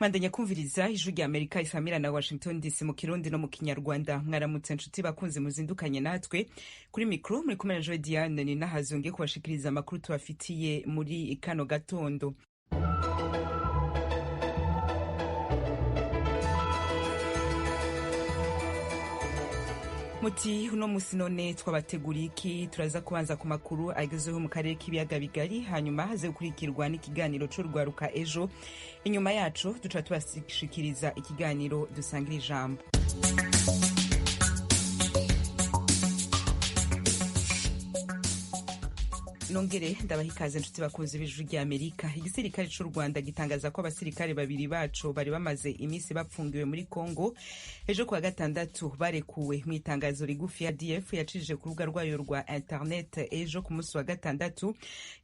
Mandanya kumviriza ijwi rya Amerika isamira na Washington DC mu Kirundi no mu Kinyarwanda. Mwaramutse nshuti bakunze muzindukanye natwe kuri mikro muri kumwe na Joy Diane ni nahazonge kubashikiriza amakuru tubafitiye muri kano gatondo. Muti uno musi none twabateguriye iki? Turaza kubanza ku makuru agezeho mu karere k'ibiyaga bigari, hanyuma haze gukurikirwa n'ikiganiro c'urwaruka ejo. Inyuma yacu duca tubashikiriza ikiganiro dusangira ijambo. Nongere ndabaha ikaze nshuti bakunzi b'ijwi rya Amerika. Igisirikare c'u Rwanda gitangaza ko abasirikare babiri baco bari bamaze imisi bapfungiwe muri Kongo. Ejo kuwa gatandatu barekuwe mu itangazo rigufi ya DF yacishije ku rubuga rwayo rwa internet. Ejo ku musi wa gatandatu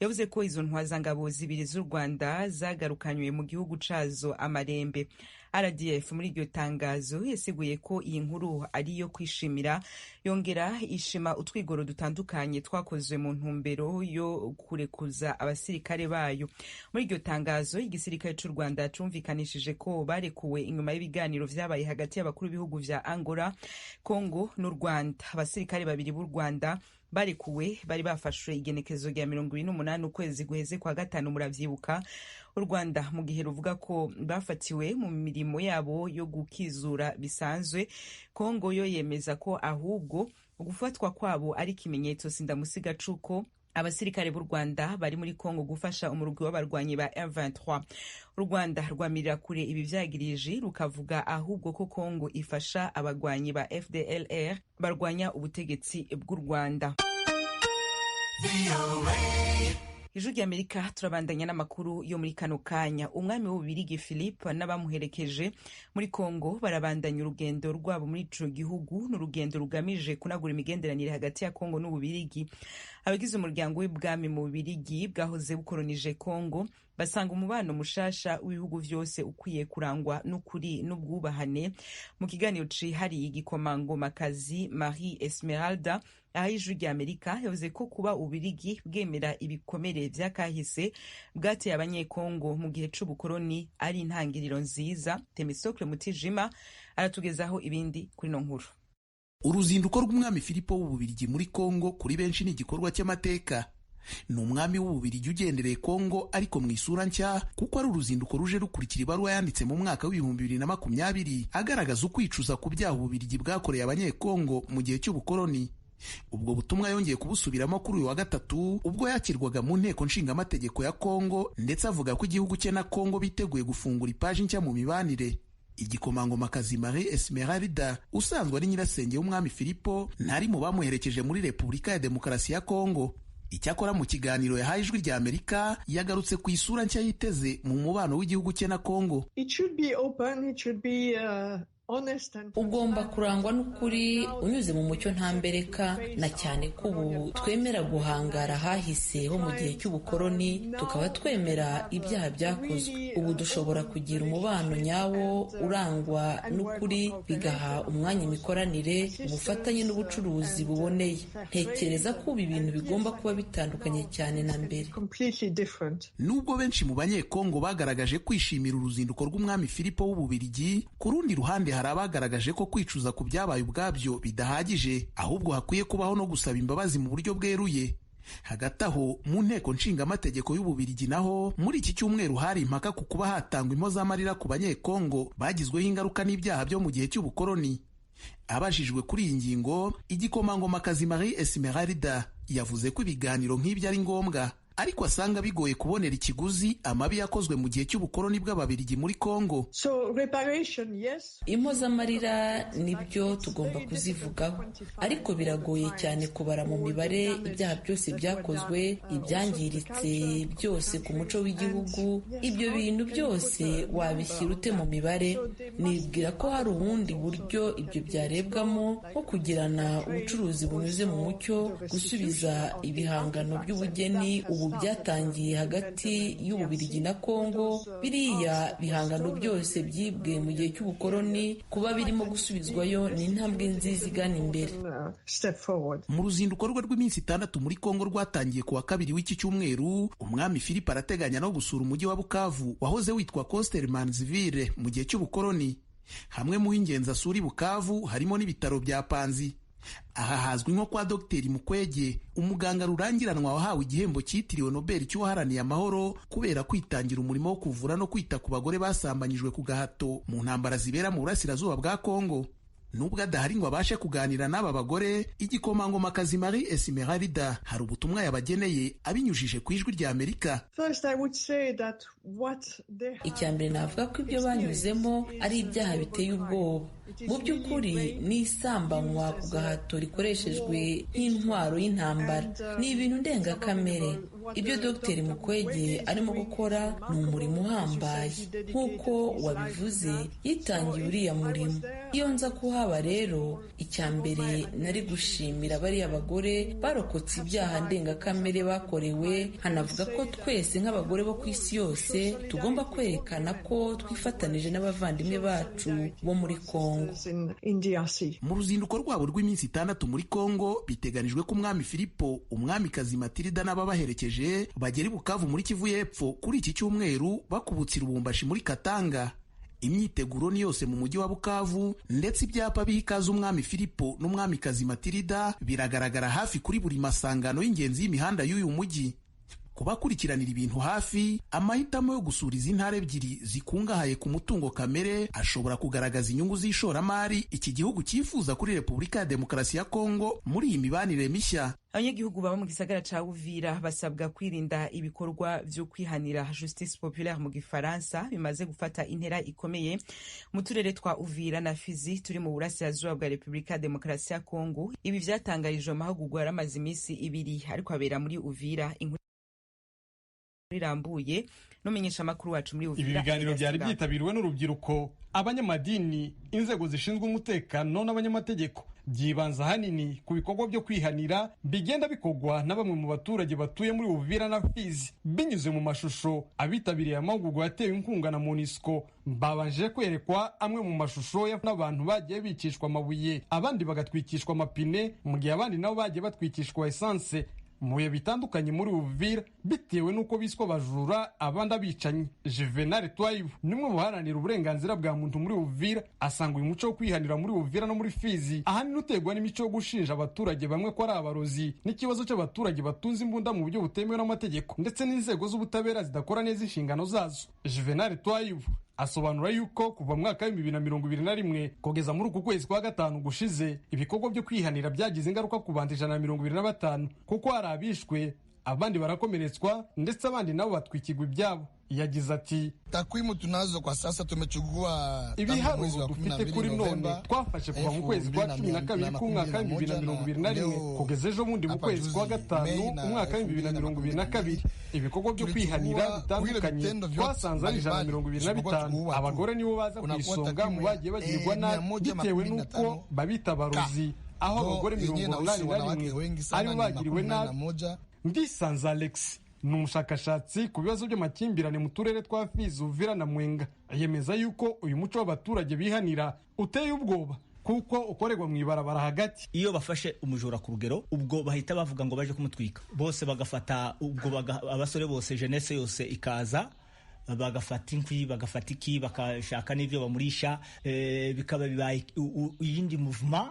yavuze ko izo ntwazangabo zibiri z'u Rwanda zagarukanywe mu gihugu cazo amarembe. RDF muri iryo tangazo yasiguye ko iyi nkuru ari iyo kwishimira, yongera ishima utwigoro dutandukanye twakozwe mu ntumbero yo kurekuza abasirikare bayo. Muri iryo tangazo igisirikare c'u Rwanda cumvikanishije ko barekuwe inyuma y'ibiganiro vyabaye hagati y'abakuru b'ibihugu vya Angola, Congo n'u Rwanda. Abasirikare babiri b'u Rwanda barekuwe bari bafashwe igenekezo rya 28 ukwezi guheze kwa gatanu, muravyibuka. U Rwanda mu gihe ruvuga ko bafatiwe mu mirimo yabo yo gukizura bisanzwe, Kongo yo yemeza ko ahubwo gufatwa kwabo ari ikimenyetso sindamusiga cuko abasirikare b'u Rwanda bari muri Kongo gufasha umurwi w'abarwanyi ba M23. U Rwanda rwamirira kure ibi vyagirije, rukavuga ahubwo ko Kongo ifasha abarwanyi ba FDLR barwanya ubutegetsi bw'u Rwanda. Ijwi rya Amerika turabandanya n'amakuru yo muri kano kanya. Umwami w'Ububirigi Philippe n'abamuherekeje muri Kongo barabandanya urugendo rwabo muri ico gihugu, n'urugendo rugamije kunagura imigenderanire hagati ya Kongo n'Ububirigi. Abagize umuryango w'ibwami mu Bubirigi bwahoze bukolonije Kongo basanga umubano mushasha w'ibihugu vyose ukwiye kurangwa n'ukuri n'ubwubahane. Mu kiganiro cihariye igikomangomakazi Marie Esmeralda aha ijwi rya Amerika yavuze ko kuba Ububirigi bwemera ibikomere vy'akahise bwateye abanyekongo mu gihe c'ubukoloni ari intangiriro nziza. Temisocle Mutijima aratugezaho ibindi kuri no nkuru. Uruzinduko rw'umwami Filipo w'Ububirigi muri Kongo kuri benshi ni igikorwa cy'amateka. Ni umwami w'Ububirigi ugendereye Kongo ariko mu isura nshya, kuko ari uruzinduko ruje rukurikira ibaruwa yanditse mu mwaka w'2020 agaragaza ukwicuza ku byaha Ububirigi bwakoreye abanyekongo mu gihe cy'ubukoloni. Ubwo butumwa yongeye kubusubiramo kuri uyu wa gatatu ubwo yakirwaga mu nteko nshingamategeko ya Kongo, ndetse avuga ko igihugu cye na Kongo biteguye gufungura ipaji nshya mu mibanire. Igikomangomakazi Marie Esmeralda usanzwe ari nyirasenge w'umwami Filipo ntari mu bamuherekeje muri Repubulika ya Demokarasi ya Kongo. Icyakora mu kiganiro yahaye ijwi rya Amerika yagarutse ku isura nshya yiteze mu mubano w'igihugu cye na Kongo. Ugomba kurangwa n'ukuri unyuze mu mucyo ntambereka, na cyane ko ubu twemera guhangara hahise ho mu gihe cy'ubukoloni, tukaba twemera ibyaha byakozwe. Ubu dushobora kugira umubano nyawo urangwa n'ukuri, bigaha umwanya imikoranire, ubufatanye n'ubucuruzi buboneye. Ntekereza ko ubu ibintu bigomba kuba bitandukanye cyane na mbere. Nubwo benshi mu banyekongo bagaragaje kwishimira uruzinduko rw'umwami Filipo w'Ububirigi, ku rundi ruhande hari abagaragaje ko kwicuza ku byabaye ubwabyo bidahagije, ahubwo hakwiye kubaho no gusaba imbabazi mu buryo bweruye. Hagati aho mu nteko nshingamategeko y'Ububirigi naho muri iki cyumweru hari impaka ku kuba hatangwa impozamarira ku banyekongo bagizweho ingaruka n'ibyaha byo mu gihe cy'ubukoloni. Abajijwe kuri iyi ngingo, igikomangomakazi Marie Esmeralda yavuze ko ibiganiro nk'ibyo ari ngombwa, ariko asanga bigoye kubonera ikiguzi amabi yakozwe mu gihe cy'ubukoloni bw'Ababirigi muri Kongo. Impozamarira nibyo tugomba kuzivugaho, ariko biragoye cyane kubara mu mibare ibyaha byose byakozwe, ibyangiritse byose ku muco w'igihugu. Ibyo bintu byose wabishyira ute mu mibare? Nibwira ko hari ubundi buryo ibyo byarebwamo, nko kugirana ubucuruzi bunyuze mu mucyo, gusubiza ibihangano by'ubugeni, bihugu byatangiye hagati y'Ububiligi na Kongo, biriya bihangano byose byibwe mu gihe cy'ubukoloni kuba birimo gusubizwayo ni intambwe nziza igana imbere. Mu ruzinduko rwe rw'iminsi 6 muri Kongo rwatangiye ku wa 2 w'iki cyumweru, umwami Philippe arateganya no gusura umujyi wa Bukavu wahoze witwa Costermanzville mu gihe cy'ubukoloni. Hamwe mu ingenzi asura Bukavu harimo n'ibitaro bya Panzi. Aha hazwi nko kwa Dr Mukwege, umuganga rurangiranwa wahawe igihembo cyitiriwe Nobel cy'uwaharaniye amahoro kubera kwitangira umurimo wo kuvura no kwita ku bagore basambanyijwe ku gahato mu ntambara zibera mu burasirazuba bwa Kongo. Nubwo adahari ngo abashe kuganira n'aba bagore, igikomangomakazi Marie Esmeralda hari ubutumwa yabageneye abinyujije ku ijwi rya Amerika. Icya mbere navuga ko ibyo banyuzemo ari ibyaha biteye ubwoba. Mu by'ukuri ni isambanywa ku gahato rikoreshejwe nk'intwaro y'intambara. Ni ibintu ndengakamere. Ibyo Dr Mukwege arimo gukora ni umurimo uhambaye. Nk'uko wabivuze, yitangiye uriya murimo. Iyo nza kuhaba rero, icya mbere nari gushimira bariya bagore barokotse ibyaha ndengakamere bakorewe, hanavuga ko twese nk'abagore bo ku isi yose tugomba kwerekana ko twifatanije n'abavandimwe bacu bo muri Kongo. Mu ruzinduko rwabo rw'iminsi 6 muri Kongo biteganijwe ko umwami Filipo, umwamikazi Matilda n'ababaherekeje bagera i Bukavu muri Kivu y'Epfo kuri iki cyumweru bakubutse Lubumbashi muri Katanga. Imyiteguro ni yose mu mujyi wa Bukavu, ndetse ibyapa biha ikaze umwami Filipo n'umwamikazi Matilda biragaragara hafi kuri buri masangano y'ingenzi y'imihanda y'uyu mujyi. Kubakurikiranira ibintu hafi, amahitamo yo gusura izi ntara ebyiri zikungahaye ku mutungo kamere ashobora kugaragaza inyungu z'ishoramari iki gihugu cyifuza kuri Repubulika ya Demokarasi ya Kongo muri iyi mibanire mishya. Abanyagihugu baba mu gisagara ca Uvira basabwa kwirinda ibikorwa vyo kwihanira justice populaire mu gifaransa bimaze gufata intera ikomeye mu turere twa Uvira na Fizi turi mu burasirazuba bwa Repubulika ya Demokarasi ya Kongo. Ibi vyatangarijwe amahugurwa yaramaze iminsi 2 ariko abera muri Uvira. Rirambuye n'umenyesha makuru wacu muri Uvira. Ibi biganiro byari byitabiriwe n'urubyiruko, abanyamadini, inzego zishinzwe umutekano n'abanyamategeko. Byibanza hanini ku bikorwa byo kwihanira bigenda bikogwa na bamwe mu baturage batuye muri Uvira na Fizi. Binyuze mu mashusho, abitabiriye amahugurwa yatewe inkunga na MONUSCO babanje kwerekwa amwe mu mashusho n'abantu bagiye bicishwa amabuye, abandi bagatwikishwa amapine, mu gihe abandi nabo bagiye batwikishwa essence mu bihe bitandukanye muri Uvira bitewe n'uko biswa bajura abandi abicanyi. Juvenal Twayibu nimwe mu baharanira uburenganzira bwa muntu muri Uvira asanga uyu muco wo kwihanira muri Uvira no muri Fizi ahanini utegwa n'imico yo gushinja abaturage bamwe ko ari abarozi n'ikibazo cy'abaturage batunze imbunda mu buryo butemewe n'amategeko ndetse n'inzego z'ubutabera zidakora neza inshingano zazo. Juvenal Twayibu asobanura yuko kuva mu mwaka wa 2021 kugeza muri uku kwezi kwa 5 gushize ibikorwa byo kwihanira byagize ingaruka ku bantu 125 kuko hari abishwe, abandi barakomeretswa ndetse abandi nabo batwikirwa ibyabo. Yagize ati, takwimu tunazo kwa sasa tumechukua ibiharuro dufite kuri none twafashe kuva mu kwezi kwa 12 k'umwaka wa 2021 kugeza ejo bundi mu kwezi kwa 5 umwaka wa 2022 ibikorwa byo kwihanira bitandukanye twasanze ari 125. Abagore nibo baza ku isonga mu bagiye bagirwa nabi bitewe n'uko babita barozi, aho abagore 81 ari bagiriwe nabi. Ndisanze Alex ni umushakashatsi ku bibazo by'amakimbirane mu turere twa Fizi, Uvira na Mwenga. Yemeza yuko uyu muco w'abaturage bihanira uteye ubwoba kuko ukorerwa mu ibarabara hagati. Iyo bafashe umujura ku rugero ubwo bahita bavuga ngo baje kumutwika, bose bagafata ubwo abasore bose jeunesse yose ikaza bagafata inkwi bagafata iki bakashaka n'ivyo bamurisha, bikaba bibaye iyindi movement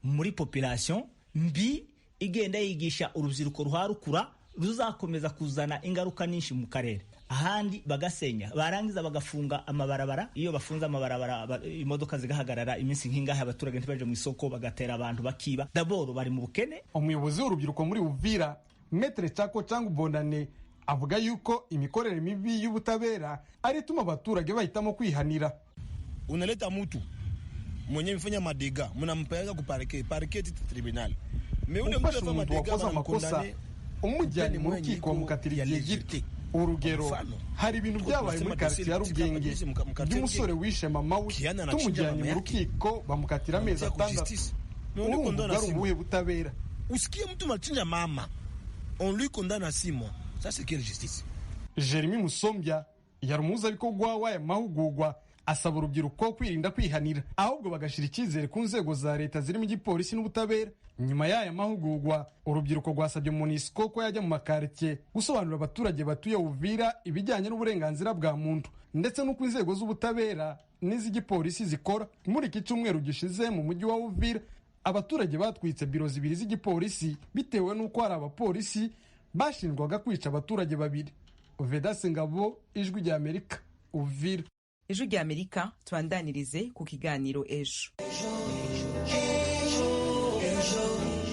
muri population mbi igenda yigisha urubyiruko ruharukura ruzakomeza kuzana ingaruka nyinshi mu karere. Ahandi bagasenya barangiza bagafunga amabarabara. Iyo bafunze amabarabara imodoka zigahagarara iminsi nk'ingahe abaturage ntibaje mu isoko bagatera abantu bakiba. Daboro bari mu bukene. Umuyobozi w'urubyiruko muri Uvira Maître Chako Changu Bondane avuga yuko imikorere mibi y'ubutabera ari tuma abaturage bahitamo kwihanira. Unaleta mtu mwenye mfanya madega mnampeleka ku parquet tribunal. Ufashe umuntu wakoze amakosa umujyanye mu rukiko mukatira igihe gito. Urugero, hari ibintu byabaye muri quartier ya Rugenge by'umusore wishe mama we, tumujyanye mu rukiko bamukatira amezi 6. Urumva ari ubuhe butabera? Usikie mtu machinja mama, on lui condamne à 6 mois. Ça c'est quelle justice? Jeremy Musombya yari umuhuzabikorwa w'aya mahugurwa asaba urubyiruko kwirinda kwihanira ahubwo bagashyira icyizere ku nzego za leta zirimo igipolisi n'ubutabera. Nyuma y'aya mahugurwa urubyiruko rwasabye MONUSCO ko yajya mu makaritsiye gusobanurira abaturage batuye Uvira ibijyanye n'uburenganzira bwa muntu ndetse n'uko inzego z'ubutabera n'iz'igipolisi zikora. Muri iki cyumweru gishize mu mujyi wa Uvira abaturage batwitse biro zibiri z'igipolisi bitewe n'uko hari abapolisi bashinjwaga kwica abaturage babiri. Vedaste Ngabo, Ijwi rya Amerika, Uvira. Ijwi rya Amerika, tubandanirize ku kiganiro ejo.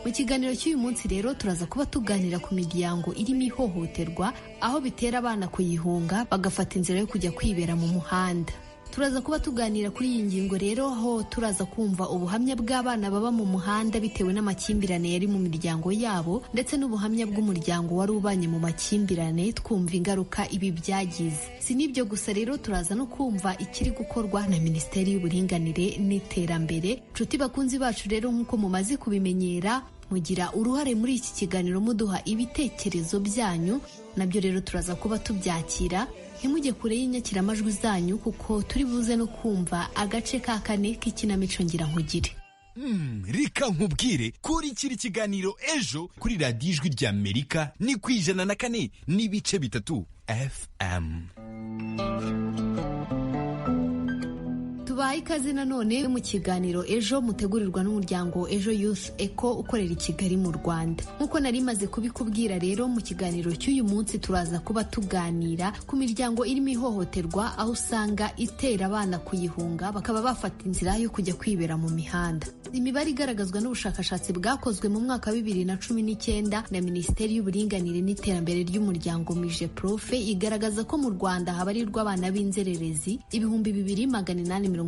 Mu kiganiro cy'uyu munsi rero turaza kuba tuganira ku miryango irimo ihohoterwa, aho bitera abana kuyihunga bagafata inzira yo kujya kwibera mu muhanda. Turaza kuba tuganira kuri iyi ngingo rero, aho turaza kumva ubuhamya bw'abana baba mu muhanda bitewe n'amakimbirane yari mu miryango yabo, ndetse n'ubuhamya bw'umuryango wari ubanye mu makimbirane, twumva ingaruka ibi byagize. Si n'ibyo gusa rero, turaza no kumva ikiri gukorwa na Minisiteri y'Uburinganire n'Iterambere. Nshuti bakunzi bacu rero, nk'uko mumaze kubimenyera, mugira uruhare muri iki kiganiro muduha ibitekerezo byanyu, nabyo rero turaza kuba tubyakira. Ntimujye kure y'inyakiramajwi zanyu kuko turi buze no kumva agace ka kane k'ikinamico ngira nkugire. Reka nkubwire kuri kiri kiganiro ejo kuri radiyo Ijwi rya Amerika ni ku 104.3 FM. Tubaye ikaze nanone mu kiganiro ejo mutegurirwa n'umuryango Ejo Youth Eco ukorera i Kigali mu Rwanda. Nkuko nari maze kubikubwira rero, mu kiganiro cy'uyu munsi turaza kuba tuganira ku miryango irimo ihohoterwa, aho usanga itera abana kuyihunga bakaba bafata inzira yo kujya kwibera mu mihanda. Imibare igaragazwa n'ubushakashatsi bwakozwe mu mwaka wa 2019 na Minisiteri y'Uburinganire n'Iterambere ry'Umuryango MIJEPROFE igaragaza ko mu Rwanda habarirwa abana b'inzererezi 2883.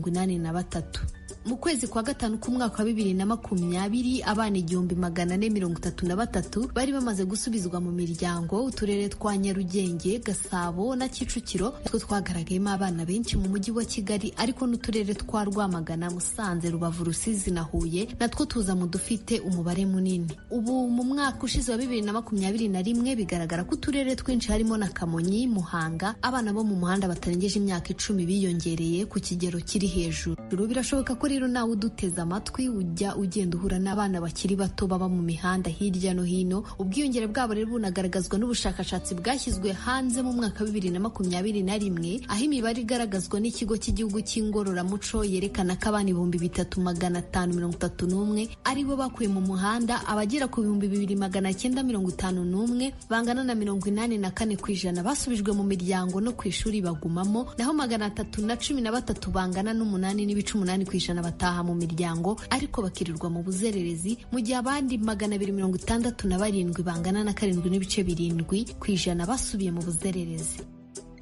Mu kwezi kwa gatanu k'umwaka wa 2020 abana 1433 bari bamaze gusubizwa mu miryango. Uturere twa Nyarugenge, Gasabo na Kicukiro two twagaragayemo abana benshi mu mujyi wa Kigali, ariko n'uturere twa Rwamagana, Musanze, Rubavu, Rusizi na Huye natwo tuza mu dufite umubare munini. Ubu mu mwaka ushize wa 2021 bigaragara ko uturere twinshi harimo na Kamonyi, Muhanga, abana bo mu muhanda batarengeje imyaka 10 biyongereye ku kigero kiri hejuru. Birashoboka ko rero nawe uduteze amatwi ujya ugenda uhura n'abana bakiri bato baba mu mihanda hirya no hino. Ubwiyongere bwabo rero bunagaragazwa n'ubushakashatsi bwashyizwe hanze mu mwaka wa 2021, aho imibare igaragazwa n'ikigo cy'igihugu cy'ingororamuco yerekana ko abana 3531 aribo bakuye mu muhanda, abagera ku 2951 bangana na 84% basubijwe mu miryango no ku ishuri bagumamo, naho 313 bangana n'8.8% bataha mu miryango ariko bakirirwa mu buzererezi, mu gihe abandi 267 bangana na 7.7% basubiye mu buzererezi.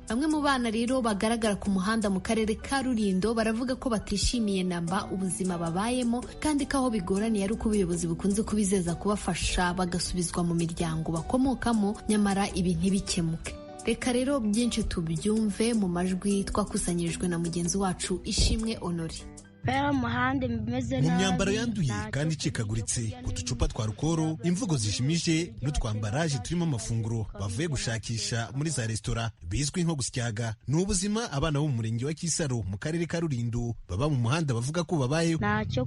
Bamwe mu bana rero bagaragara ku muhanda mu karere ka Rulindo baravuga ko batishimiye namba ubuzima babayemo, kandi ko aho bigoraniye ari uko ubuyobozi bukunze kubizeza kubafasha bagasubizwa mu miryango bakomokamo, nyamara ibi ntibikemuke. Reka rero byinshi tubyumve mu majwi twakusanyirijwe na mugenzi wacu Ishimwe Honore. mu myambaro yanduye kandi icikaguritse, uducupa twa rukoro, imvugo zishimije n'utwambaraje turimo amafunguro bavuye gushakisha muri za resitora bizwi nko gusyaga. Ni ubuzima abana bo mu murenge wa Kisaro mu karere ka Rulindo baba mu muhanda bavuga ko babayeho. Nta cyo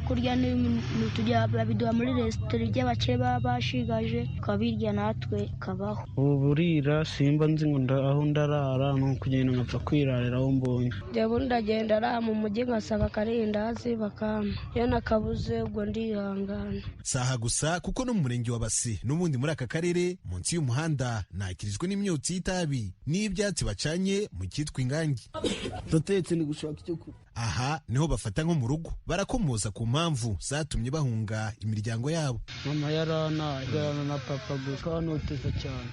kurya n'utujya babiduha muri resitora ry'abakire baba bashigaje twabirya natwe kabaho. Ubu burira simba nzi ngo aho ndarara no kugenda nkapfa kwirarira aho mbonye. Jyewe ndagenda ara mu mujyi ngasanga karindazi bakama, iyo nakabuze ubwo ndihangana. Saha gusa kuko no mu murenge wa Base n'ubundi muri aka karere munsi y'umuhanda nakirijwe n'imyotsi y'itabi n'ibyatsi bacanye mu cyitwa ingangi. Tatetse ni gushaka icyo kurya. Aha niho bafata nko mu rugo, barakomoza ku mpamvu zatumye bahunga imiryango yabo. Mama yarana na papa gusa noteza cyane.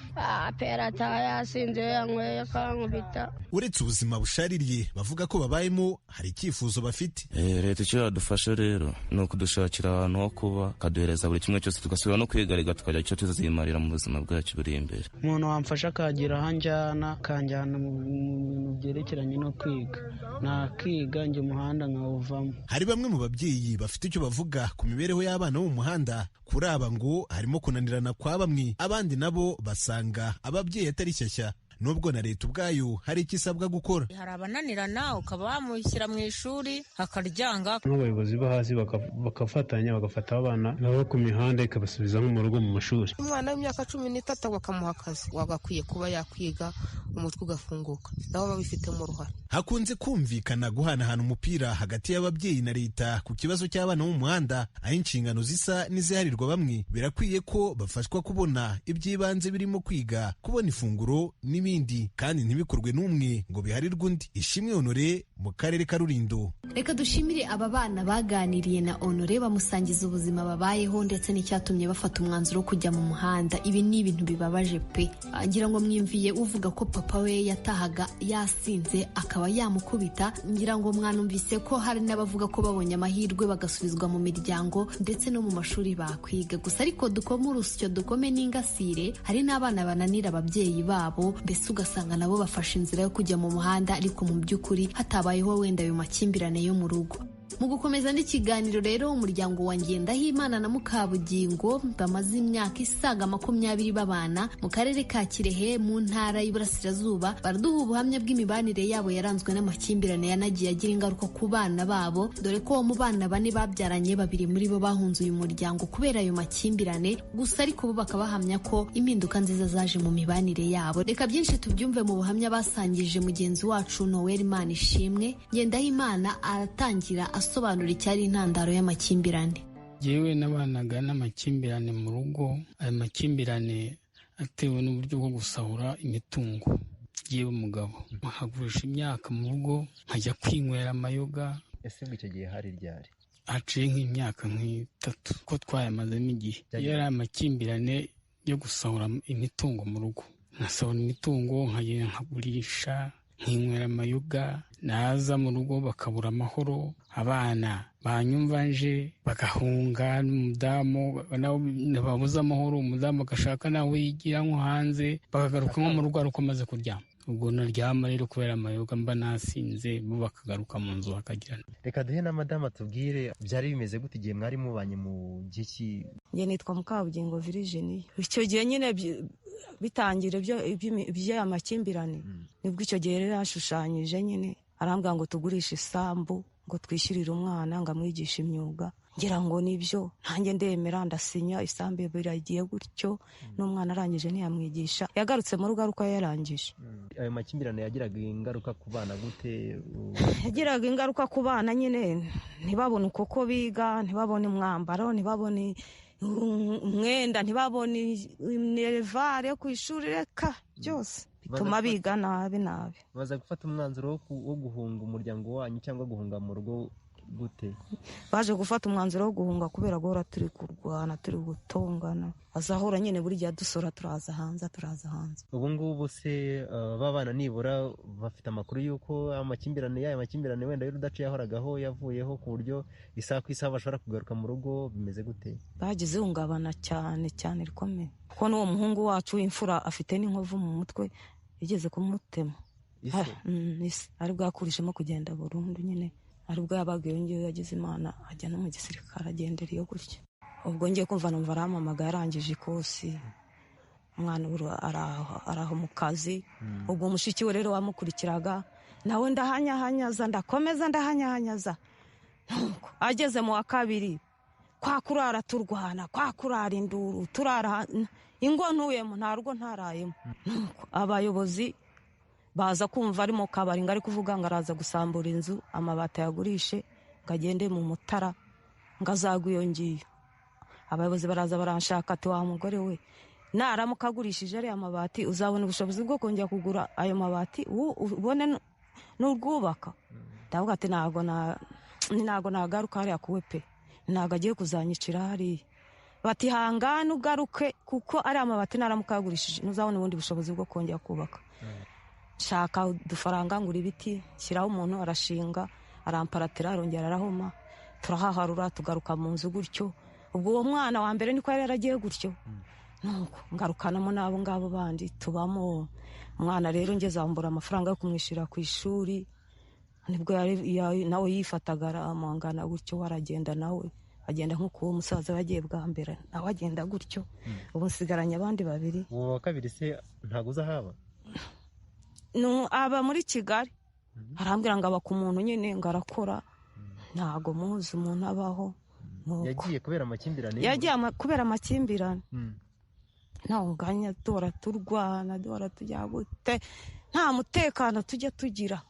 Pera yasinze yanyweye akankubita. Uretse ubuzima bushaririye bavuga ko babayemo, hari icyifuzo bafite. Leta icyo yadufasha rero ni ukudushakira ahantu ho kuba, kaduhereza buri kimwe cyose, tugasubira no kwigariga tukajya icyo tuzimarira mu buzima bwacu buri imbere. Umuntu wamfasha akagira ahanjyana, kanjyana mu bintu byerekeranye no kwiga, nakiga nanjye umuhanda nkawuvamo. Hari bamwe mu babyeyi bafite icyo bavuga ku mibereho y'abana bo mu muhanda. Kuri aba ngo harimo kunanirana kwa bamwe, abandi nabo basanga ababyeyi atari shyashya, nubwo na leta ubwayo hari icyo isabwa gukora. Hari abananirana ukaba wamushyira mu ishuri akaryanga. N'abayobozi bo hasi bakafatanya bagafata abana baba ku mihanda ikabasubiza nko mu rugo mu mashuri. Umwana w'imyaka 13 bakamuha akazi, wagakwiye kuba yakwiga umutwe ugafunguka, nabo babifitemo uruhare. Hakunze kumvikana guhanahana umupira hagati y'ababyeyi na leta ku kibazo cy'abana bo mu muhanda, aho inshingano zisa n'iziharirwa bamwe. Birakwiye ko bafashwa kubona iby'ibanze birimo kwiga, kubona ifunguro n'ibindi, kandi ntibikorwe n'umwe ngo biharirwe undi. Ishimwe Honore mu karere ka Rulindo. Reka dushimire aba bana baganiriye na Honore bamusangiza ubuzima babayeho ndetse n'icyatumye bafata umwanzuro wo kujya mu muhanda. Ibi ni ibintu bibabaje pe. Ngira ngo mwimviye uvuga ko papa we yatahaga yasinze akaba yamukubita. Ngira ngo mwanumvise ko hari n'abavuga ko babonye amahirwe bagasubizwa mu miryango ndetse no mu mashuri bakwiga. Gusa ariko dukome urusyo dukome n'ingasire, hari n'abana bananira ababyeyi babo, mbese ugasanga nabo bafashe inzira yo kujya mu muhanda ariko mu by'ukuri hatabayeho wenda ayo makimbirane yo mu rugo. Mu gukomeza n'ikiganiro rero, umuryango wa Ngendahimana na Mukabugingo bamaze imyaka isaga 20 babana mu karere ka Kirehe mu ntara y'Iburasirazuba baraduha ubuhamya bw'imibanire yabo yaranzwe n'amakimbirane yanagiye agira ingaruka ku bana babo, dore ko mu bana 4 babyaranye 2 muri bo bahunze uyu muryango kubera ayo makimbirane. Gusa ariko bo bakabahamya ko impinduka nziza zaje mu mibanire yabo. Reka byinshi tubyumve mu buhamya basangije mugenzi wacu Noel Manishimwe. Ngendahimana aratangira asobanura icyari intandaro y'amakimbirane. Yewe nabanaga n'amakimbirane mu rugo. Ayo makimbirane atewe n'uburyo bwo gusahura imitungo. Yewe umugabo nkagurisha imyaka mu rugo nkajya kwinywera amayoga. Ese ngo icyo gihe hari ryari? Haciye nk'imyaka 3 ko twayamazemo igihe. Yari amakimbirane yo gusahura imitungo mu rugo. Nkasahura imitungo nkagenda nkagurisha nkinywera amayoga, naza mu rugo bakabura amahoro, abana banyumva nje bagahunga, n'umudamu babuze amahoro, umudamu agashaka nawe yigira nko hanze, bakagaruka nko mu rugo ariko amaze kuryama. Ubwo naryama rero kubera amayoga mba nasinze, bo bakagaruka mu nzu bakagirana. Reka duhe na madama tubwire byari bimeze gute igihe mwari mubanye mu gihe ki? Nge nitwa Mukabugingo Virginie. Icyo gihe nyine bitangira by'amakimbirane nibwo icyo gihe rero yashushanyije nyine arambwira ngo tugurishe isambu ngo twishyurire umwana ngo amwigishe imyuga. Ngira ngo nibyo, nanjye ndemera ndasinya, isambu biragiye gutyo, n'umwana arangije ntiyamwigisha, yagarutse mu rugo aruko yarangije. Ayo makimbirane yagiraga ingaruka ku bana gute? Yagiraga ingaruka ku bana nyine, ntibabone uko biga, ntibabone umwambaro, ntibabone umwenda, ntibabone minerivare yo ku ishuri, reka byose bituma biga nabi. Baza gufata umwanzuro wo guhunga umuryango wanyu cyangwa guhunga mu rugo gute? Baje gufata umwanzuro wo guhunga kubera guhora turi kurwana, turi gutongana, azahora nyine buri gihe dusora turaza hanze. Ubu ngubu se babana nibura bafite amakuru y'uko amakimbirane wenda y'urudaca yahoragaho yavuyeho, ku buryo isaha ku isaha bashobora kugaruka mu rugo? Bimeze gute? Bagize ihungabana cyane rikomeye, kuko n'uwo muhungu wacu w'imfura afite n'inkovu mu mutwe igeze kumutema. Ise ari bwakurishemo kugenda burundu, nyine ari bwo yabaga yongewe, yagize Imana ajya no mu gisirikare agendera iyo gutya. Ubwo ngiye kumva numva arampamagaye arangije ikosi, umwana araho mu kazi. Ubwo mushiki we rero wamukurikiraga nawe ndahanyahanyaza, ndakomeza ndahanyahanyaza, nuko ageze mu wa 2 kwa kurara turwana, kwa kurara induru, turara ingo ntuyemo, nta rugo ntarayemo. Nuko abayobozi baza kumva ari mu kabari ngari kuvuga ngo araza gusambura inzu, amabati yagurishe ngagende mu Mutara ngazagwa iyo ngiyo. Abayobozi baraza baranshaka ati wa mugore we, naramuka agurishije ari amabati uzabona ubushobozi bwo kongera kugura ayo mabati ubone n'urwubaka? Ndavuga ati ntago nagaruka hariya kuwe pe, ntago agiye kuzanyicira hariya. Bati hangane ugaruke, kuko ari amabati naramuka agurishije ntuzabona ubundi bushobozi bwo kongera kubaka. Shaka udufaranga ngura ibiti, shyiraho umuntu arashinga, aramparatira, arongera arahoma, turahaharura tugaruka mu nzu gutyo. Ubwo uwo mwana wa mbere niko yari yaragiye gutyo, nuko ngarukanamo n'abo ngabo bandi tubamo. Umwana rero ngeze ambura amafaranga yo kumwishyura ku ishuri, nibwo nawe yifataga aramangana gutyo, waragenda nawe agenda nk'uko uwo musaza wagiye bwa mbere nawe agenda gutyo. Ubu nsigaranye abandi babiri. uwo wa kabiri se ntabwo uza haba? Aba muri Kigali, arambwira ngo aba ku muntu nyine ngo arakora, ntago muzi umuntu abaho. Yagiye kubera amakimbirane? Yagiye kubera amakimbirane. Ntawunganya, dora turwana, dora tujya gute, nta mutekano tujya tugira.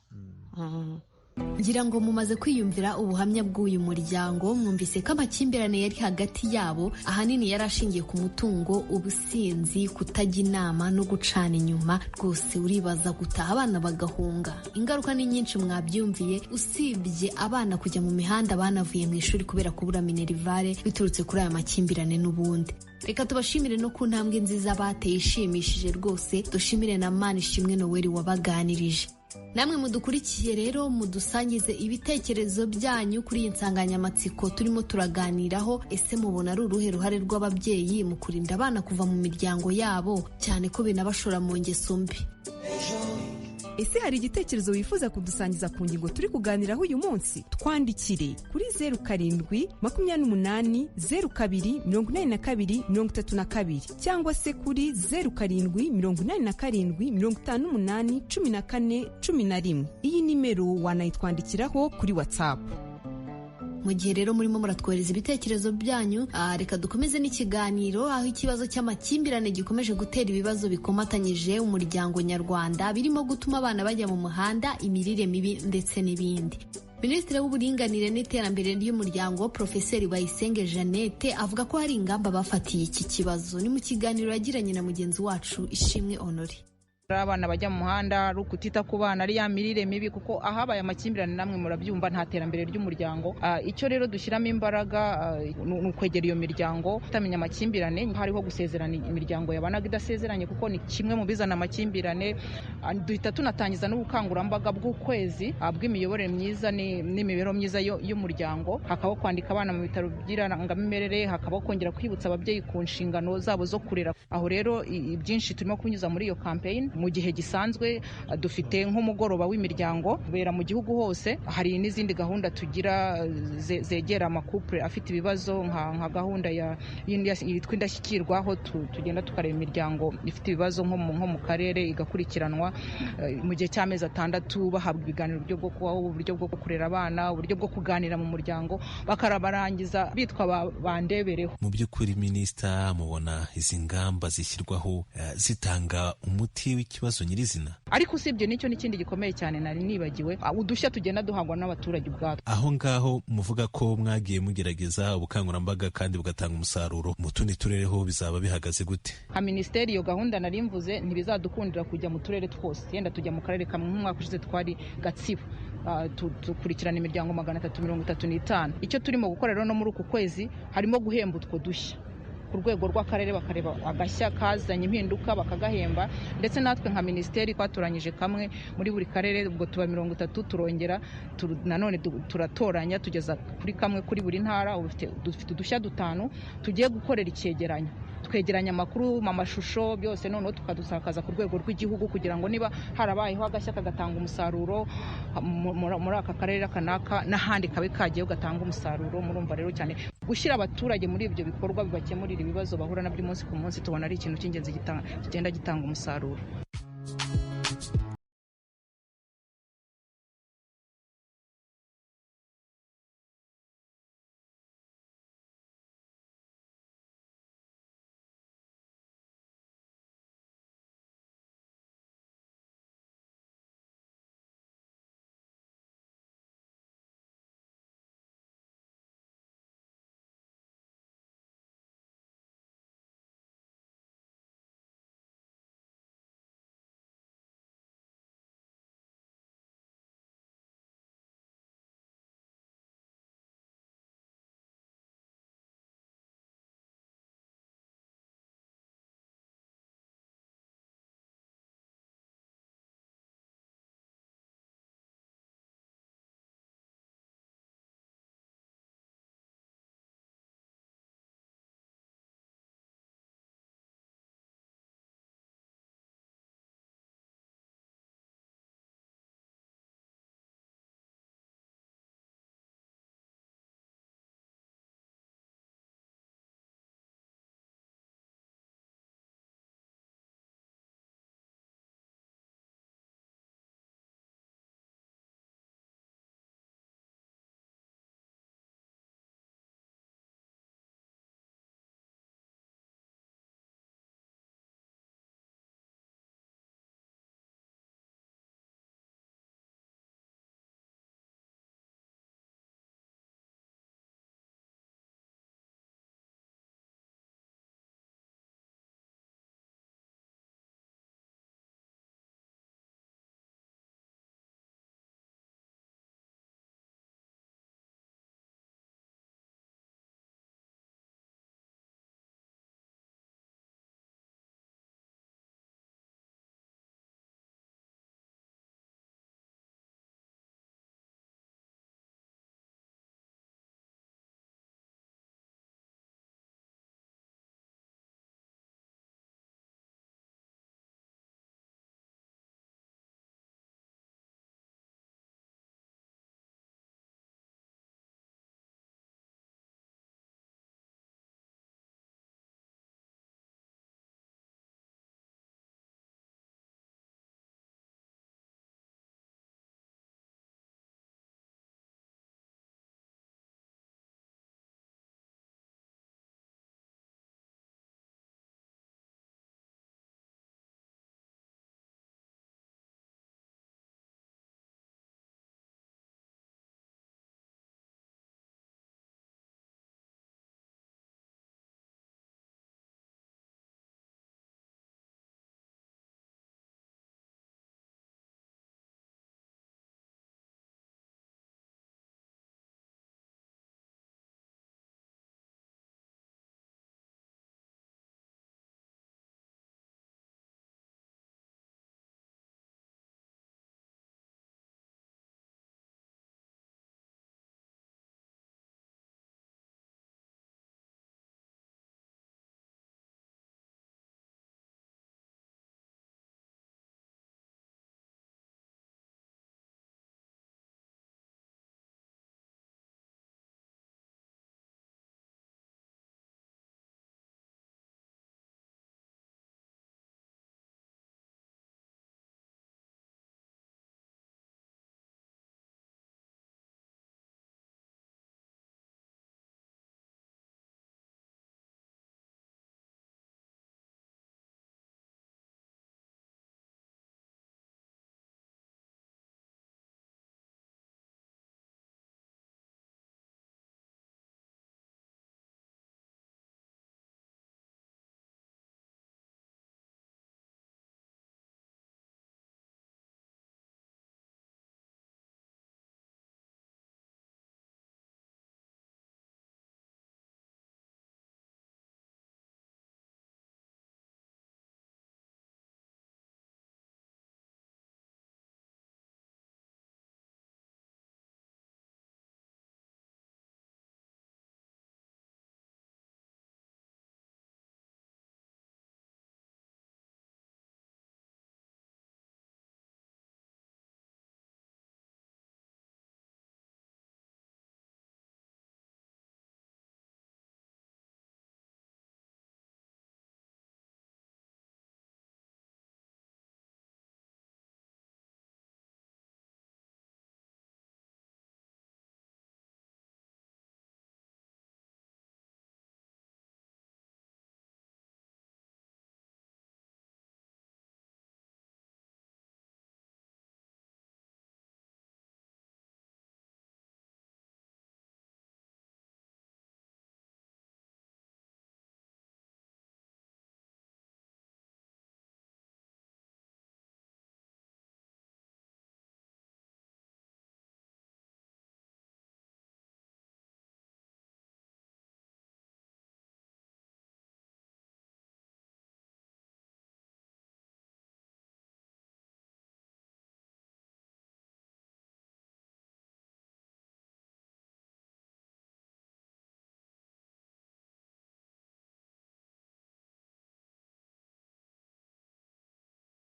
Ngira ngo mumaze kwiyumvira ubuhamya bw'uyu muryango, mwumvise ko amakimbirane yari hagati yabo ahanini yari ashingiye ku mutungo, ubusinzi, kutajya inama no gucana inyuma. Rwose uribaza gutaha abana bagahunga. Ingaruka ni nyinshi mwabyumviye, usibye abana kujya mu mihanda banavuye mu ishuri kubera kubura minerivare biturutse kuri aya makimbirane n'ubundi. Reka tubashimire no ku ntambwe nziza bateye ishimishije rwose. Dushimire na Manishimwe Noel wabaganirije. Namwe mudukurikiye rero, mudusangize ibitekerezo byanyu kuri iyi nsanganyamatsiko turimo turaganiraho. Ese mubona ari uruhe ruhare rw'ababyeyi mu kurinda abana kuva mu miryango yabo, cyane ko binabashora mu ngeso mbi? Ese hari igitekerezo wifuza kudusangiza ku ngingo turi kuganiraho uyu munsi? Twandikire kuri 0728024232 cyangwa se kuri 0787581411. Iyi nimero wanayitwandikiraho kuri WhatsApp. Mu gihe rero murimo muratwohereza ibitekerezo byanyu, reka dukomeze n'ikiganiro, aho ikibazo cy'amakimbirane gikomeje gutera ibibazo bikomatanyije umuryango nyarwanda, birimo gutuma abana bajya mu muhanda, imirire mibi ndetse n'ibindi. Minisitiri w'uburinganire n'iterambere ry'umuryango Profeseri Bayisenge Jeannette avuga ko hari ingamba bafatiye iki kibazo. Ni mu kiganiro yagiranye na mugenzi wacu Ishimwe Honore. Abana bajya mu muhanda ari ukutita ku bana, ari ya mirire mibi, kuko ahabaye amakimbirane namwe murabyumva nta terambere ry'umuryango. Icyo rero dushyiramo imbaraga ni ukwegera iyo miryango, tutamenya amakimbirane. Hariho gusezerana imiryango yabanaga idasezeranye, kuko ni kimwe mu bizana amakimbirane. Duhita tunatangiza n'ubukangurambaga bw'ukwezi bw'imiyoborere myiza n'imibereho myiza y'umuryango. Hakabaho kwandika abana mu bitaro by'irangamimerere, hakabaho kongera kwibutsa ababyeyi ku nshingano zabo zo kurera. Aho rero byinshi turimo kunyuza muri iyo campaign. Mu gihe gisanzwe dufite nk'umugoroba w'imiryango ubera mu gihugu hose. Hari n'izindi gahunda tugira zegera amakupure afite ibibazo, nka gahunda yitwa Indashyikirwa, aho tugenda tukareba imiryango ifite ibibazo nko mu karere igakurikiranwa mu gihe cy'amezi 6, bahabwa ibiganiro, uburyo bwo kubaho, uburyo bwo kurera abana, uburyo bwo kuganira mu muryango, bakarabarangiza bitwa bandebereho. Mu by'ukuri minisita, mubona izi ngamba zishyirwaho zitanga umuti w'ikibazo nyirizina? Ariko usibye n'icyo n'ikindi gikomeye cyane nari nibagiwe, udushya tugenda duhangwa n'abaturage ubwabo. Aho ngaho muvuga ko mwagiye mugerageza ubukangurambaga kandi bugatanga umusaruro, mu tundi turere ho bizaba bihagaze gute? Nka minisiteri, iyo gahunda nari mvuze ntibizadukundira kujya mu turere twose, yenda tujya mu karere kamwe. Nk'umwaka ushize twari Gatsibo, dukurikirana imiryango 335. Icyo turimo gukora rero no muri uku kwezi harimo guhemba utwo dushya ku rwego rw'akarere, bakareba agashya kazanye impinduka bakagahemba. Ndetse natwe nka minisiteri twatoranyije kamwe muri buri karere, ubwo tuba 30, turongera nanone turatoranya tugeza kuri kamwe kuri buri ntara. Dufite udushya 5 tugiye gukorera icyegeranyo, twegeranya amakuru, amashusho, byose noneho tukadusakaza ku rwego rw'igihugu, kugira ngo niba harabayeho agashya kagatanga umusaruro muri aka karere kanaka, n'ahandi kabe kagiyeho gatanga umusaruro. Murumva rero cyane gushyira abaturage muri ibyo bikorwa bibakemurira ibibazo bahura nabyo umunsi ku munsi, tubona ari ikintu cy'ingenzi kigenda gitanga umusaruro.